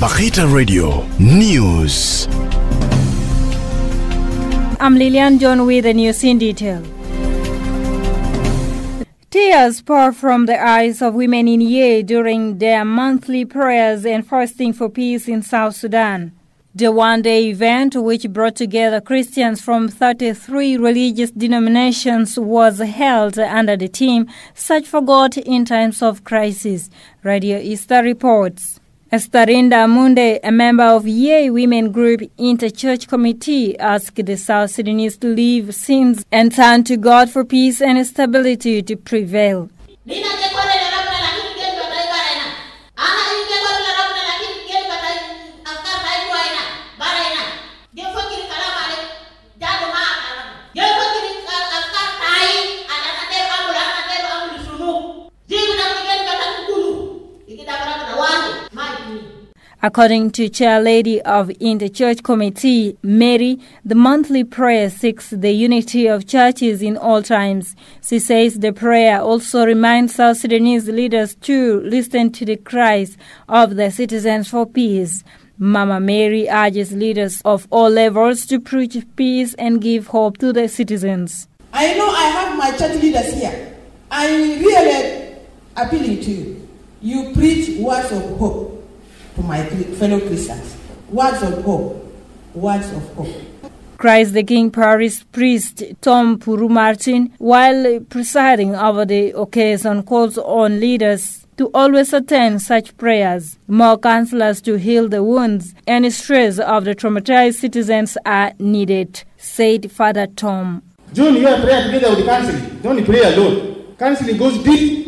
Bakita Radio News. I'm Lillian John with the news in detail. Tears pour from the eyes of women in Ye during their monthly prayers and fasting for peace in South Sudan. The one-day event, which brought together Christians from 33 religious denominations, was held under the theme Search for God in Times of Crisis. Radio Easter reports. Estarinda Munde, a member of Ye Women Group Inter-Church Committee, asked the South Sudanese to leave sins and turn to God for peace and stability to prevail. According to Chair Lady of Inter-Church Committee, Mary, the monthly prayer seeks the unity of churches in all times. She says the prayer also reminds South Sudanese leaders to listen to the cries of the citizens for peace. Mama Mary urges leaders of all levels to preach peace and give hope to the citizens. I know I have my church leaders here. I really appealing to you. You preach words of hope to my fellow Christians. Words of hope. Words of hope. Christ the King Parish Priest Tom Puru Martin, while presiding over the occasion, calls on leaders to always attend such prayers. More counselors to heal the wounds and stress of the traumatized citizens are needed, said Father Tom. John, you are prayer together with the counseling. Don't pray alone. Counseling goes deep.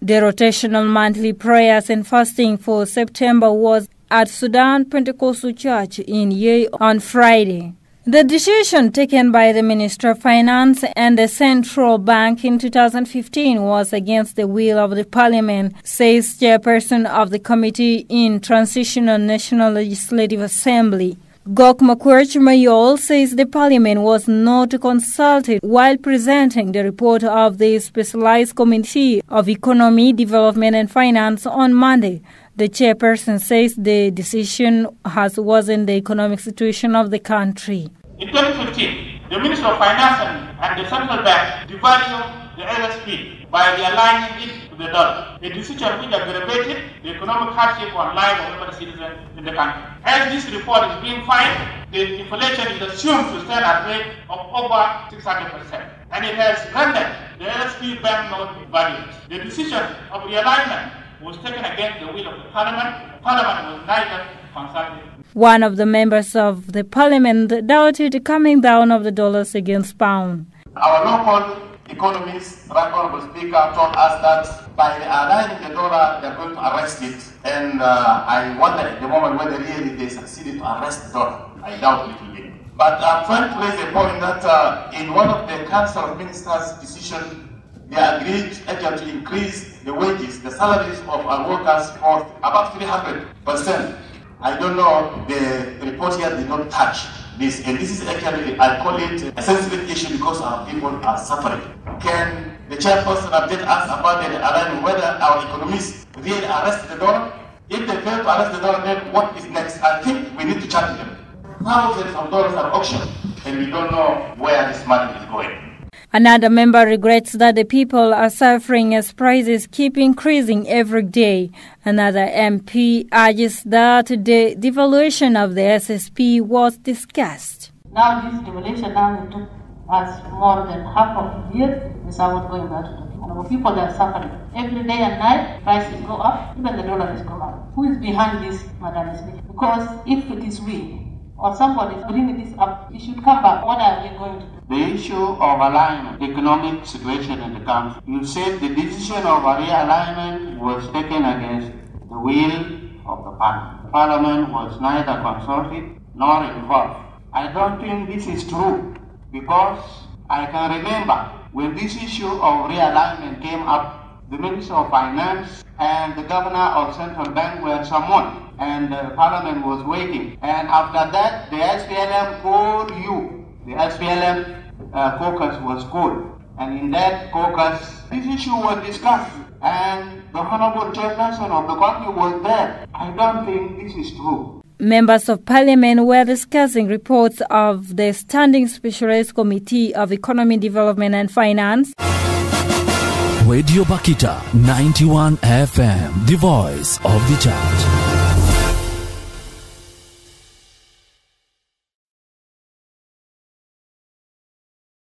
The rotational monthly prayers and fasting for September was at Sudan Pentecostal Church in Ye on Friday. The decision taken by the Minister of Finance and the Central Bank in 2015 was against the will of the Parliament, says Chairperson of the Committee in Transitional National Legislative Assembly. Gok Makwurch Mayol says the Parliament was not consulted while presenting the report of the Specialized Committee of Economy, Development and Finance on Monday. The chairperson says the decision has worsened the economic situation of the country. In 2015, the Minister of Finance and the Central Bank devalued the LSP by realigning it to the dollar, a decision which aggravated the economic hardship on life of every citizen in the country. As this report is being filed, the inflation is assumed to stand at a rate of over 600%, and it has rendered the LSP banknote valueless. The decision of realignment was taken against the will of the Parliament. The Parliament was neither consulted. One of the members of the Parliament doubted the coming down of the dollars against pound. Our local economists, right honorable speaker, told us that by aligning the dollar, they're going to arrest it. And I wonder at the moment whether really they succeeded to arrest the dollar. I doubt it will be. But I'm trying to raise a point that in one of the Council of Ministers' decisions, they agreed actually to increase the wages, the salaries of our workers for about 300%. I don't know, the report here did not touch this, and this is actually, I call it a sensitive issue because our people are suffering. Can the chairperson update us about the alignment, whether our economists really arrest the dollar? If they fail to arrest the dollar, then what is next? I think we need to challenge them. Thousands of dollars are auctioned, and we don't know where this money is going. Another member regrets that the people are suffering as prices keep increasing every day. Another MP urges that the devaluation of the SSP was discussed. Now this devaluation now took us more than half of the year without going back to the people. And our people are suffering. Every day and night prices go up, even the dollar is going up. Who is behind this, Madam Speaker? Because if it is we, or somebody is bringing this up, it should come back. What are we going to do? The issue of alignment, economic situation in the country. You said the decision of a realignment was taken against the will of the Parliament. The Parliament was neither consulted nor involved. I don't think this is true because I can remember when this issue of realignment came up, the Minister of Finance and the Governor of Central Bank were summoned and the Parliament was waiting. And after that, the SPLM called you. The SPLM caucus was called, and in that caucus, this issue was discussed, and the Honorable Chairperson of the country was there. I don't think this is true. Members of Parliament were discussing reports of the Standing Specialized Committee of Economy, Development and Finance. Radio Bakita 91 FM, the voice of the church.